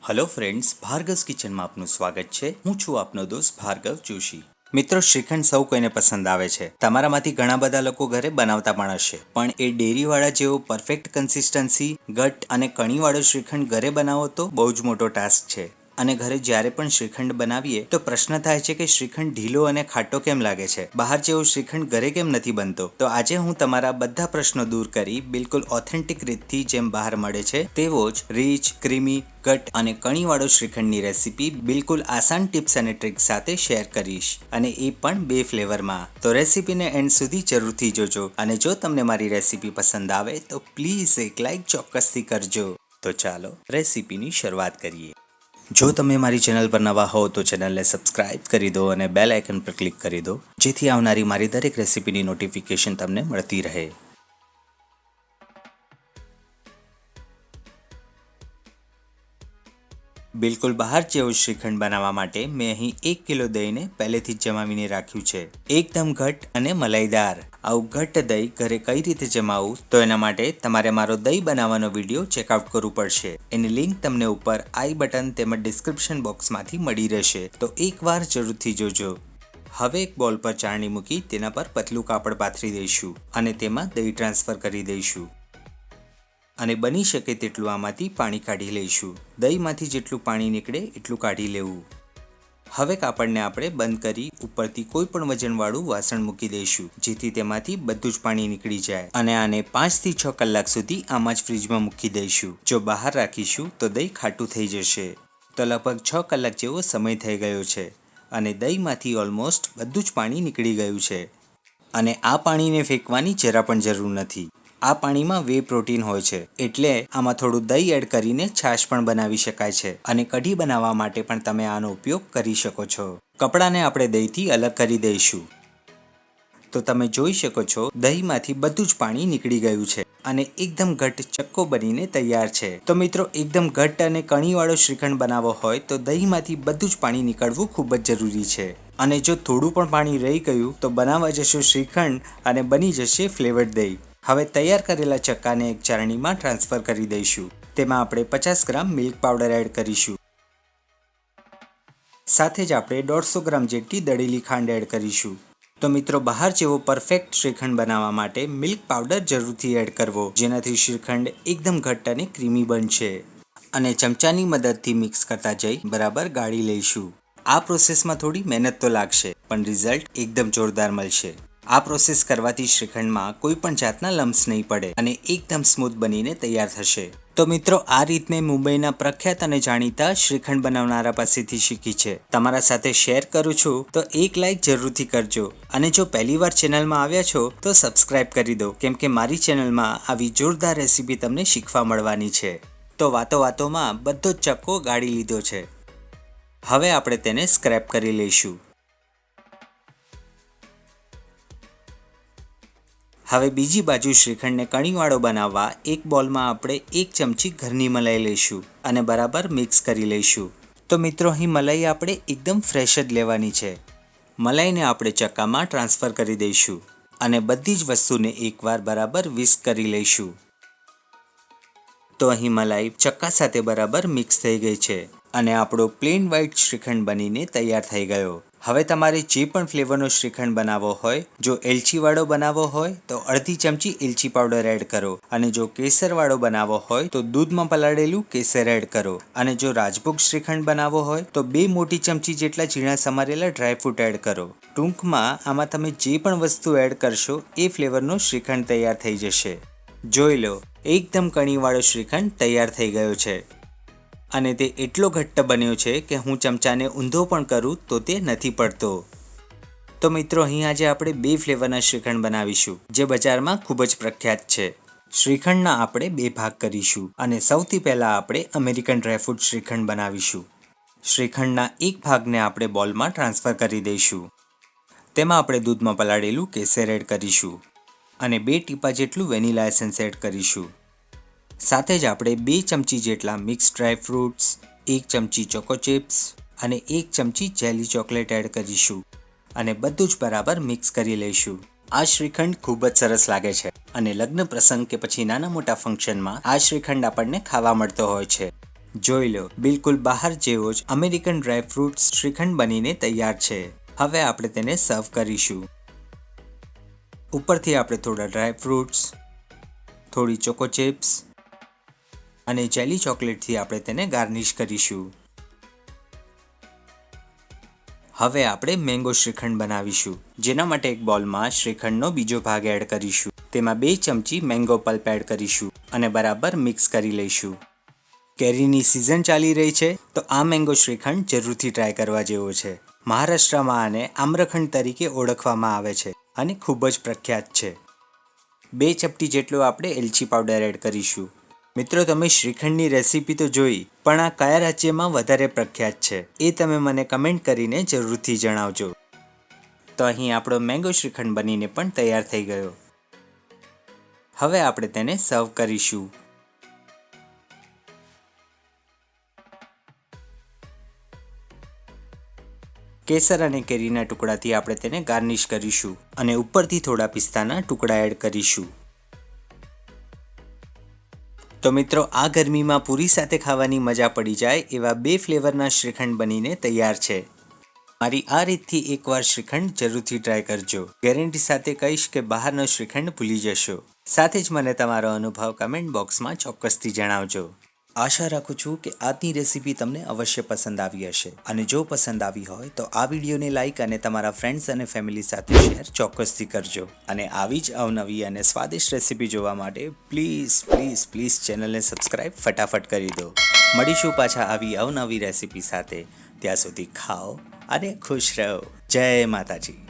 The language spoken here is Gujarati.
हेलो फ्रेंड्स, भार्गव्स किचन में आपનું સ્વાગત છે। હું છું આપનો દોસ્ત ભાર્ગવ જોશી। મિત્રો, શ્રીખંડ સૌ કોઈને પસંદ આવે છે। તમારામાંથી ઘણા બધા લોકો ઘરે બનાવતા પણ હશે, પણ એ ડેરીવાળા જેવો પરફેક્ટ કન્સિસ્ટન્સી, ઘટ અને કણીવાળો શ્રીખંડ ઘરે બનાવો તો બહુ જ મોટો ટાસ્ક છે। અને ઘરે જ્યારે પણ શ્રીખંડ બનાવીએ તો પ્રશ્ન થાય છે કે શ્રીખંડ ઢીલો અને ખાટો કેમ લાગે છે, બહાર જેવો શ્રીખંડ ઘરે કેમ નથી બનતો। તો આજે હું તમારા બધા પ્રશ્નો દૂર કરી બિલકુલ ઓથેન્ટિક રીતથી જેમ બહાર મળે છે તેવો જ રીચ, ક્રીમી, ઘટ અને કણીવાળો શ્રીખંડની રેસીપી બિલકુલ આસાન ટિપ્સ અને ટ્રિક્સ સાથે શેર કરીશ, અને એ પણ 2 ફ્લેવરમાં। તો રેસીપીને એન્ડ સુધી જરૂરથી જોજો, અને જો તમને મારી રેસીપી પસંદ આવે તો પ્લીઝ એક લાઈક ચોક્કસથી કરજો। તો ચાલો રેસીપીની શરૂઆત કરીએ। જો તમે મારી ચેનલ પર નવા હો તો ચેનલને સબસ્ક્રાઇબ કરી દો અને બેલ આઇકન પર ક્લિક કરી દો, જેથી આવનારી મારી દરેક રેસીપીની નોટિફિકેશન તમને મળતી રહે। બિલકુલ બહાર જેવો શ્રીખંડ બનાવવા માટે મેં અહીં 1 કિલો દહીંને પહેલેથી જ જમાવીને રાખ્યું છે। એકદમ ઘટ અને મલાઈદાર આવું ઘટ દહીં ઘરે કઈ રીતે જમાવવું, તો એના માટે તમારે મારો દહીં બનાવવાનો વિડીયો ચેકઆઉટ કરવું પડશે। એની લિંક તમને ઉપર આઈ બટન તેમજ ડિસ્ક્રિપ્શન બોક્સમાંથી મળી રહેશે, તો એકવાર જરૂરથી જોજો। હવે એક બોલ પર ચાળણી મૂકી તેના પર પતલું કાપડ પાથરી દઈશું અને તેમાં દહીં ટ્રાન્સફર કરી દઈશું, અને બની શકે તેટલું આમાંથી પાણી કાઢી લઈશું। દહીંમાંથી જેટલું પાણી નીકળે એટલું કાઢી લેવું। હવે કાપડને આપણે બંધ કરી ઉપરથી કોઈ પણ વજનવાળું વાસણ મૂકી દઈશું, જેથી તેમાંથી બધું જ પાણી નીકળી જાય, અને આને 5 થી 6 કલાક સુધી આમાં જ ફ્રીજમાં મૂકી દઈશું। જો બહાર રાખીશું તો દહીં ખાટું થઈ જશે। તો લગભગ 6 કલાક જેવો સમય થઈ ગયો છે, અને દહીંમાંથી ઓલમોસ્ટ બધું જ પાણી નીકળી ગયું છે, અને આ પાણીને ફેંકવાની જરા પણ જરૂર નથી। આ પાણીમાં વે પ્રોટીન હોય છે, એટલે આમાં થોડું દહીં એડ કરીને છાશ પણ બનાવી શકાય છે, અને કઢી બનાવવા માટે પણ તમે આનો ઉપયોગ કરી શકો છો। કપડાને આપણે દહીંથી અલગ કરી દઈશું। તો તમે જોઈ શકો છો દહીંમાંથી બધું જ પાણી નીકળી ગયું છે, અને એકદમ ઘટ ચક્કો બનીને તૈયાર છે। તો મિત્રો, એકદમ ઘટ અને કણીવાળો શ્રીખંડ બનાવવો હોય તો દહીંમાંથી બધું જ પાણી નીકળવું ખૂબ જ જરૂરી છે, અને જો થોડું પણ પાણી રહી ગયું તો બનાવવા જશો શ્રીખંડ અને બની જશે ફ્લેવર્ડ દહીં। હવે તૈયાર કરેલા ચક્કાને એક ચાળણીમાં ટ્રાન્સફર કરી દઈશું। તેમાં આપણે 50 ગ્રામ મિલ્ક પાવડર એડ કરીશું, સાથે જ આપણે 150 ગ્રામ જેટલી દળેલી ખાંડ એડ કરીશું। તો મિત્રો, બહાર જેવો પરફેક્ટ શ્રીખંડ બનાવવા માટે મિલ્ક પાવડર જરૂરથી એડ કરવો, જેનાથી શ્રીખંડ એકદમ ઘટ્ટ અને ક્રીમી બનશે। અને ચમચાની મદદથી મિક્સ કરતા જઈ બરાબર ગાળી લઈશું। આ પ્રોસેસમાં થોડી મહેનત તો લાગશે, પણ રિઝલ્ટ એકદમ જોરદાર મળશે। આ પ્રોસેસ કરવાથી શ્રીખંડમાં કોઈ પણ જાતના લમ્સ નહીં પડે અને એકદમ સ્મૂથ બનીને તૈયાર થશે। તો મિત્રો, આ રીત મેં મુંબઈના પ્રખ્યાત અને જાણીતા શ્રીખંડ બનાવનારા પાસેથી શીખી છે, તમારા સાથે શેર કરું છું, તો એક લાઈક જરૂરથી કરજો, અને જો પહેલીવાર ચેનલમાં આવ્યા છો તો સબસ્ક્રાઇબ કરી દો, કેમ કે મારી ચેનલમાં આવી જોરદાર રેસીપી તમને શીખવા મળવાની છે। તો વાતોમાં બધો જ ચક્કો ગાળી લીધો છે। હવે આપણે તેને સ્ક્રેપ કરી લઈશું। હવે બીજી બાજુ શ્રીખંડને કણીવાળો બનાવવા એક બોલમાં આપણે 1 ચમચી ઘરની મલાઈ લઈશું અને બરાબર મિક્સ કરી લઈશું। તો મિત્રો, અહીં મલાઈ આપણે એકદમ ફ્રેશ જ લેવાની છે। મલાઈને આપણે ચક્કામાં ટ્રાન્સફર કરી દઈશું, અને બધી જ વસ્તુને એકવાર બરાબર વિસ્ક કરી લઈશું। તો અહીં મલાઈ ચક્કા સાથે બરાબર મિક્સ થઈ ગઈ છે, અને આપણો પ્લેન વ્હાઈટ શ્રીખંડ બનીને તૈયાર થઈ ગયો। હવે તમારે જે પણ ફ્લેવરનો શ્રીખંડ બનાવવો હોય, જો એલચીવાળો બનાવવો હોય તો અડધી ચમચી એલચી પાવડર એડ કરો, અને જો કેસરવાળો બનાવવો હોય તો દૂધમાં પલાળેલું કેસર એડ કરો, અને જો રાજભોગ શ્રીખંડ બનાવવો હોય તો 2 મોટી ચમચી જેટલા ઝીણા સમારેલા ડ્રાયફ્રૂટ એડ કરો। ટૂંકમાં આમાં તમે જે પણ વસ્તુ એડ કરશો એ ફ્લેવરનો શ્રીખંડ તૈયાર થઈ જશે। જોઈ લો, એકદમ કણીવાળો શ્રીખંડ તૈયાર થઈ ગયો છે, અને તે એટલો ઘટ્ટ બન્યો છે કે હું ચમચાને ઊંધો પણ કરું તો તે નથી પડતો। તો મિત્રો, અહીં આજે આપણે 2 ફ્લેવરના શ્રીખંડ બનાવીશું, જે બજારમાં ખૂબ જ પ્રખ્યાત છે। શ્રીખંડના આપણે 2 ભાગ કરીશું, અને સૌથી પહેલા આપણે અમેરિકન ડ્રાયફ્રૂટ શ્રીખંડ બનાવીશું। શ્રીખંડના એક ભાગને આપણે બોલમાં ટ્રાન્સફર કરી દઈશું। તેમાં આપણે દૂધમાં પલાળેલું કેસર એડ કરીશું, અને 2 ટીપા જેટલું વેનીલા એસેન્સ એડ કરીશું। સાથે જ આપણે 2 ચમચી જેટલા મિક્સ ડ્રાયફ્રૂટ્સ, 1 ચમચી ચોકો ચિપ્સ અને 1 ચમચી જેલી ચોકલેટ એડ કરીશું, અને બધું જ બરાબર મિક્સ કરી લઈશું। આ શ્રીખંડ ખૂબ જ સરસ લાગે છે, અને લગ્ન પ્રસંગ કે પછી નાના મોટા ફંક્શનમાં આ શ્રીખંડ આપણને ખાવા મળતો હોય છે। જોઈ લો, બિલકુલ બહાર જેવો જ અમેરિકન ડ્રાય ફ્રૂટ શ્રીખંડ બનીને તૈયાર છે. હવે આપણે તેને સર્વ કરીશું. ઉપરથી આપણે થોડા ડ્રાય ફ્રૂટ્સ, થોડી ચોકો ચિપ્સ અને જેલી ચોકલેટથી આપણે તેને ગાર્નિશ કરીશું. હવે આપણે મેંગો શ્રીખંડ બનાવીશું. જેના માટે એક બોલમાં શ્રીખંડનો બીજો ભાગ એડ કરીશું. તેમાં 2 ચમચી મેંગો પલ્પ એડ કરીશું અને બરાબર મિક્સ કરી લઈશું. કેરીની સિઝન ચાલી રહી છે તો આ મેંગો શ્રીખંડ જરૂરથી ટ્રાય કરવા જેવો છે. મહારાષ્ટ્રમાં આને આમ્રખંડ તરીકે ઓળખવામાં આવે છે અને ખૂબ જ પ્રખ્યાત છે. 2 ચપટી જેટલો આપણે એલચી પાવડર એડ કરીશું. મિત્રો, તમે શ્રીખંડની રેસીપી તો જોઈ, પણ આ કયા રાજ્યમાં વધારે પ્રખ્યાત છે એ તમે મને કમેન્ટ કરીને જરૂરથી જણાવજો. તો અહીં આપણો મેંગો શ્રીખંડ બનીને પણ તૈયાર થઈ ગયો. હવે આપણે તેને સર્વ કરીશું. કેસર અને કેરીના ટુકડાથી આપણે તેને ગાર્નિશ કરીશું અને ઉપરથી થોડા પિસ્તાના ટુકડા એડ કરીશું. તો મિત્રો, આ ગરમીમાં પૂરી સાથે ખાવાની મજા પડી જાય એવા 2 ફ્લેવરના શ્રીખંડ બનીને તૈયાર છે. મારી આ રીતથી એકવાર શ્રીખંડ જરૂરથી ટ્રાય કરજો. ગેરંટી સાથે કહીશ કે બહારનો શ્રીખંડ ભૂલી જશો. સાથે જ મને તમારો અનુભવ કમેન્ટ બોક્સમાં ચોક્કસથી જણાવજો. આશા રાખું છું કે આજની રેસીપી તમને અવશ્ય પસંદ આવી હશે, અને જો પસંદ આવી હોય તો આ વિડીયોને લાઇક અને તમારા ફ્રેન્ડ્સ અને ફેમિલી સાથે શેર ચોક્કસથી કરજો. અને આવી જ અવનવી અને સ્વાદિષ્ટ રેસીપી જોવા માટે પ્લીઝ ચેનલને સબસ્ક્રાઇબ ફટાફટ કરી દો. મળીશું પાછા આવી અવનવી રેસીપી સાથે. ત્યાં સુધી ખાઓ અને ખુશ રહો. જય માતાજી.